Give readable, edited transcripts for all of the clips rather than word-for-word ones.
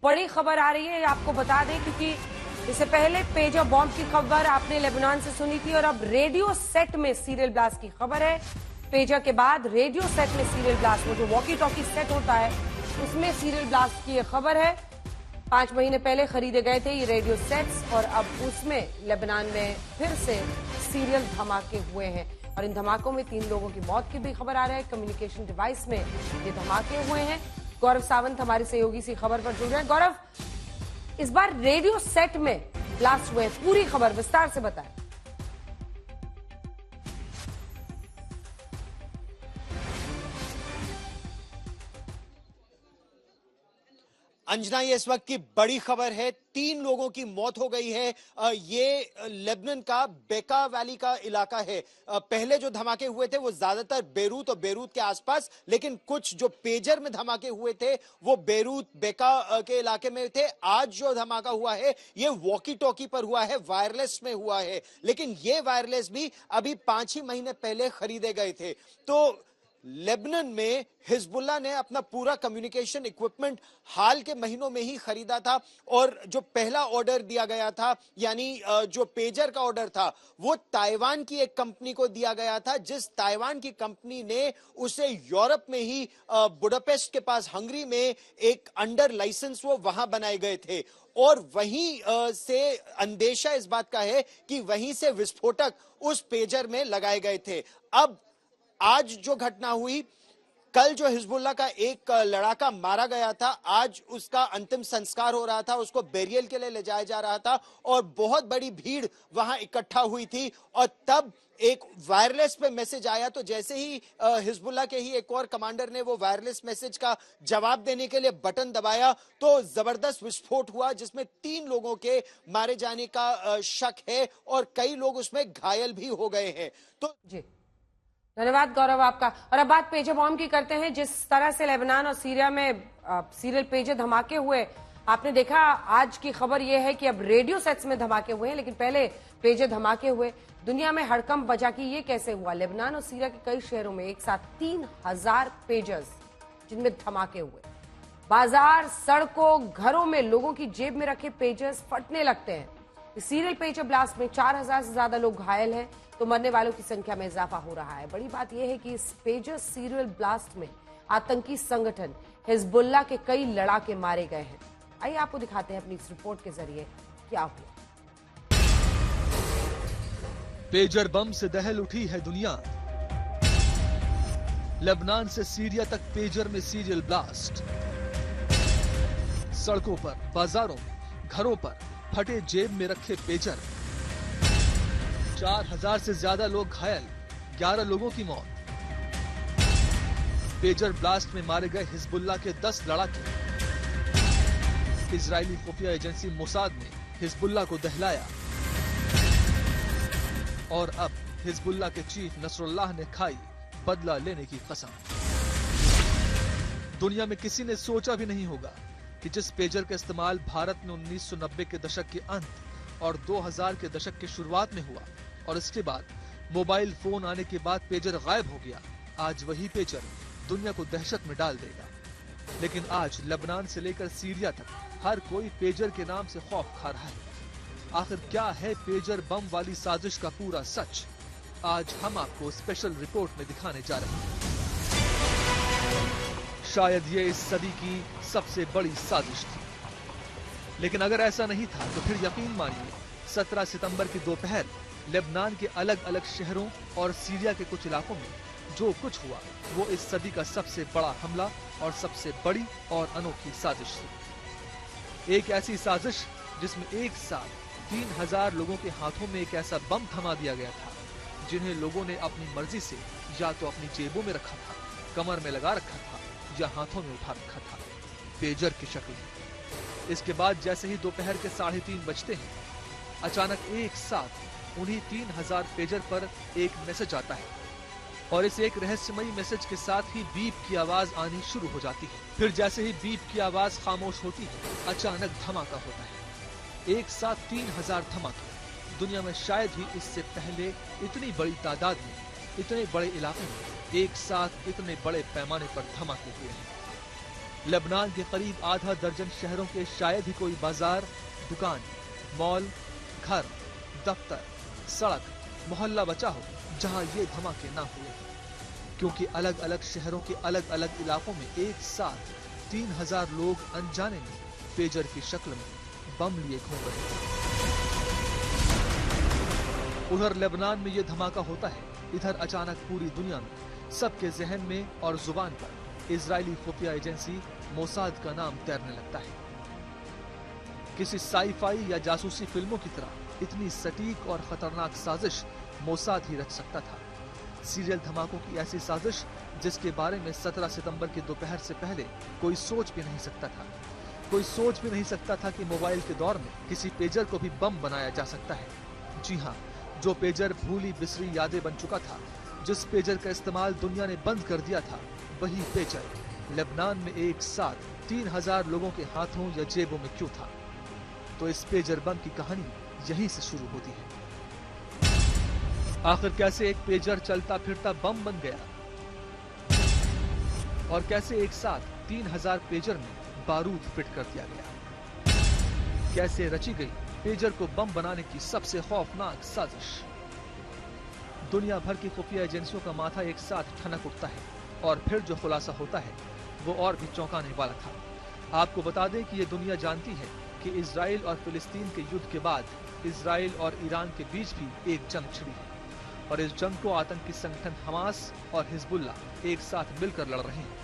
बड़ी खबर आ रही है, आपको बता दें, क्योंकि इससे पहले पेजर बॉम्ब की खबर आपने लेबनान से सुनी थी और अब रेडियो सेट में सीरियल ब्लास्ट की खबर है। पेजर के बाद रेडियो सेट में सीरियल ब्लास्ट, वो जो वॉकी टॉकी सेट होता है उसमें सीरियल ब्लास्ट की खबर है। 5 महीने पहले खरीदे गए थे ये रेडियो सेट्स और अब उसमें लेबनान में फिर से सीरियल धमाके हुए हैं और इन धमाकों में 3 लोगों की मौत की भी खबर आ रही है। कम्युनिकेशन डिवाइस में ये धमाके हुए हैं। गौरव सावंत हमारे सहयोगी सी खबर पर जुड़ रहे हैं। गौरव, इस बार रेडियो सेट में ब्लास्ट हुए, पूरी खबर विस्तार से बताएं। अंजना, ये इस वक्त की बड़ी खबर है। 3 लोगों की मौत हो गई है। ये लेबनान का बेका वैली का इलाका है। पहले जो धमाके हुए थे वो ज्यादातर बेरूत और बेरूत के आसपास, लेकिन कुछ जो पेजर में धमाके हुए थे वो बेरूत बेका के इलाके में थे। आज जो धमाका हुआ है ये वॉकी टॉकी पर हुआ है, वायरलेस में हुआ है, लेकिन ये वायरलेस भी अभी 5 ही महीने पहले खरीदे गए थे। तो लेबनान में हिजबुल्लाह ने अपना पूरा कम्युनिकेशन इक्विपमेंट हाल के महीनों में ही खरीदा था और जो पहला ऑर्डर दिया गया था, यानी जो पेजर का ऑर्डर था, वो ताइवान की एक कंपनी को दिया गया था, जिस ताइवान की कंपनी ने उसे यूरोप में ही बुडापेस्ट के पास हंगरी में एक अंडर लाइसेंस वो वहां बनाए गए थे और वहीं से अंदेशा इस बात का है कि वहीं से विस्फोटक उस पेजर में लगाए गए थे। अब आज जो घटना हुई, कल जो हिजबुल्लाह का एक लड़ाका मारा गया था, आज उसका अंतिम संस्कार हो रहा था, उसको बेरियल के लिए ले जाया जा रहा था और बहुत बड़ी भीड़ वहां इकट्ठा हुई थी और तब एक वायरलेस पे मैसेज आया। तो जैसे ही हिजबुल्लाह के ही एक और कमांडर ने वो वायरलेस मैसेज का जवाब देने के लिए बटन दबाया तो जबरदस्त विस्फोट हुआ, जिसमें 3 लोगों के मारे जाने का शक है और कई लोग उसमें घायल भी हो गए हैं। तो जी, धन्यवाद गौरव आपका। और अब बात पेजर बॉम्ब की करते हैं। जिस तरह से लेबनान और सीरिया में सीरियल पेजर धमाके हुए, आपने देखा, आज की खबर यह है कि अब रेडियो सेट्स में धमाके हुए हैं, लेकिन पहले पेजर धमाके हुए। दुनिया में हड़कंप बचा कि ये कैसे हुआ। लेबनान और सीरिया के कई शहरों में एक साथ 3000 पेजर्स जिनमें धमाके हुए। बाजार, सड़कों, घरों में लोगों की जेब में रखे पेजर्स फटने लगते हैं। इस सीरियल पेजर ब्लास्ट में 4000 से ज्यादा लोग घायल हैं, तो मरने वालों की संख्या में इजाफा हो रहा है। बड़ी बात यह है कि इस पेजर सीरियल ब्लास्ट में आतंकी संगठन हिजबुल्लाह के कई लड़ाके मारे गए हैं। आइए आपको दिखाते हैं अपनी इस रिपोर्ट के जरिए क्या हुआ। पेजर बम से दहल उठी है दुनिया। लेबनान से सीरिया तक पेजर में सीरियल ब्लास्ट। सड़कों पर, बाजारों में, घरों पर फटे जेब में रखे पेजर। 4000 से ज्यादा लोग घायल, 11 लोगों की मौत। पेजर ब्लास्ट में मारे गए हिजबुल्लाह के 10 लड़ाके। इजरायली खुफिया एजेंसी मोसाद ने हिजबुल्लाह को दहलाया और अब हिजबुल्लाह के चीफ नसरुल्लाह ने खाई बदला लेने की कसम। दुनिया में किसी ने सोचा भी नहीं होगा कि जिस पेजर का इस्तेमाल भारत में 1990 के दशक के अंत और 2000 के दशक की शुरुआत में हुआ और इसके बाद मोबाइल फोन आने के बाद पेजर गायब हो गया, आज वही पेजर दुनिया को दहशत में डाल देगा। लेकिन आज लेबनान से लेकर सीरिया तक हर कोई पेजर के नाम से खौफ खा रहा है। आखिर क्या है पेजर बम वाली साजिश का पूरा सच, आज हम आपको स्पेशल रिपोर्ट में दिखाने जा रहे हैं। शायद ये इस सदी की सबसे बड़ी साजिश थी, लेकिन अगर ऐसा नहीं था तो फिर यकीन मानिए 17 सितंबर की दोपहर लेबनान के अलग अलग शहरों और सीरिया के कुछ इलाकों में जो कुछ हुआ वो इस सदी का सबसे बड़ा हमला और सबसे बड़ी और अनोखी साजिश थी। एक ऐसी साजिश जिसमें एक साथ 3000 लोगों के हाथों में एक ऐसा बम थमा दिया गया था जिन्हें लोगों ने अपनी मर्जी से या तो अपनी जेबों में रखा था, कमर में लगा रखा था या हाथों में उठा रखा था, पेजर की शक्ल में। इसके बाद जैसे ही दोपहर के 3:30 बजते हैं, अचानक एक साथ उन्हीं 3000 पेजर पर एक मैसेज आता है और इस एक रहस्यमयी मैसेज के साथ ही बीप की आवाज आनी शुरू हो जाती है। फिर जैसे ही बीप की आवाज खामोश होती है, अचानक धमाका होता है। एक साथ 3000 धमाके। दुनिया में शायद ही इससे पहले इतनी बड़ी तादाद में, इतने बड़े इलाके में एक साथ इतने बड़े पैमाने पर धमाके हुए हैं। लेबनान के करीब आधा दर्जन शहरों के शायद ही कोई बाजार, दुकान, मॉल, घर, दफ्तर, सड़क, मोहल्ला बचा हो जहां ये धमाके ना हुए, क्योंकि अलग अलग शहरों के अलग अलग इलाकों में एक साथ 3000 लोग अनजाने में पेजर की शक्ल में बम लिए घूम रहे थे। उधर लेबनान में ये धमाका होता है, इधर अचानक पूरी दुनिया में सबके जहन में और जुबान पर इजरायली खुफिया एजेंसी मोसाद का नाम तैरने लगता है। किसी साई-फाई या जासूसी फिल्मों की तरह इतनी सटीक और खतरनाक साजिश मोसाद ही रच सकता था। सीरियल धमाकों की ऐसी साजिश जिसके बारे में 17 सितंबर के दोपहर से पहले कोई सोच भी नहीं सकता था। कोई सोच भी नहीं सकता था कि मोबाइल के दौर में किसी पेजर को भी बम बनाया जा सकता है। जी हाँ, जो पेजर भूली बिसरी यादें बन चुका था, जिस पेजर का इस्तेमाल दुनिया ने बंद कर दिया था, वही पेजर लेबनान में एक साथ 3000 लोगों के हाथों या जेबों में क्यों था? तो इस पेजर बम की कहानी यहीं से शुरू होती है। आखिर कैसे एक पेजर चलता फिरता बम बन गया और कैसे एक साथ 3000 पेजर में बारूद फिट कर दिया गया? कैसे रची गई पेजर को बम बनाने की सबसे खौफनाक साजिश? दुनिया भर की खुफिया एजेंसियों का माथा एक साथ ठनक उठता है और फिर जो खुलासा होता है वो और भी चौंकाने वाला था। आपको बता दें कि ये दुनिया जानती है कि इजराइल और फिलिस्तीन के युद्ध के बाद इजराइल और ईरान के बीच भी एक जंग छिड़ी है और इस जंग को आतंकी संगठन हमास और हिजबुल्ला एक साथ मिलकर लड़ रहे हैं।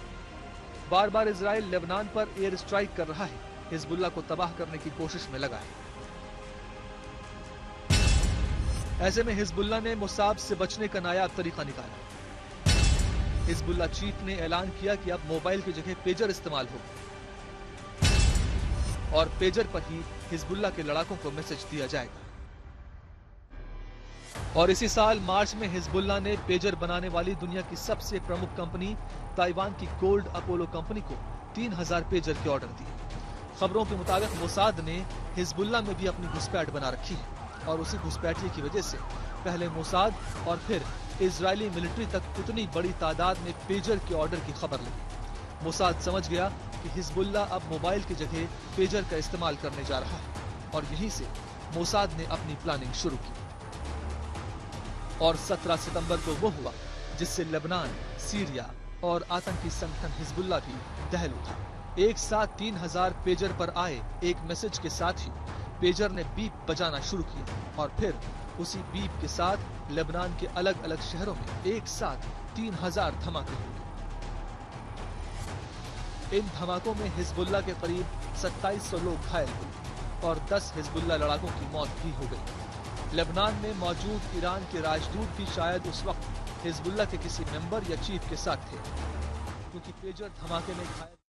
बार बार इजराइल लेबनान पर एयर स्ट्राइक कर रहा है, हिजबुल्ला को तबाह करने की कोशिश में लगा है। ऐसे में हिजबुल्ला ने मोसाद से बचने का नायाब तरीका निकाला। हिजबुल्ला चीफ ने ऐलान किया कि अब मोबाइल की जगह पेजर इस्तेमाल होगा और पेजर पर ही हिजबुल्ला के लड़ाकों को मैसेज दिया जाएगा। और इसी साल मार्च में हिजबुल्ला ने पेजर बनाने वाली दुनिया की सबसे प्रमुख कंपनी ताइवान की गोल्ड अपोलो कंपनी को 3000 पेजर के ऑर्डर दिए। खबरों के मुताबिक मोसाद ने हिजबुल्ला में भी अपनी घुसपैठ बना रखी है और उसी घुसपैठी की वजह से पहले मोसाद और फिर इजरायली मिलिट्री तक उतनी बड़ी तादाद में पेजर के ऑर्डर की खबर लगी। मोसाद समझ गया कि हिजबुल्ला अब मोबाइल की जगह पेजर का इस्तेमाल करने जा रहा है और यहीं से मोसाद ने अपनी प्लानिंग शुरू की। और 17 सितंबर को वो हुआ जिससे लेबनान, सीरिया और आतंकी संगठन हिजबुल्ला भी दहल उठा। एक साथ 3000 पेजर पर आए एक मैसेज के साथ ही पेजर ने बीप बजाना शुरू किया और फिर उसी बीप के साथ लेबनान के अलग अलग शहरों में एक साथ 3000 धमाके हुए। इन धमाकों में हिजबुल्ला के करीब 2700 लोग घायल हुए और 10 हिजबुल्ला लड़ाकों की मौत भी हो गई। लेबनान में मौजूद ईरान के राजदूत भी शायद उस वक्त हिजबुल्ला के किसी मेंबर या चीफ के साथ थे, क्योंकि पेजर धमाके में घायल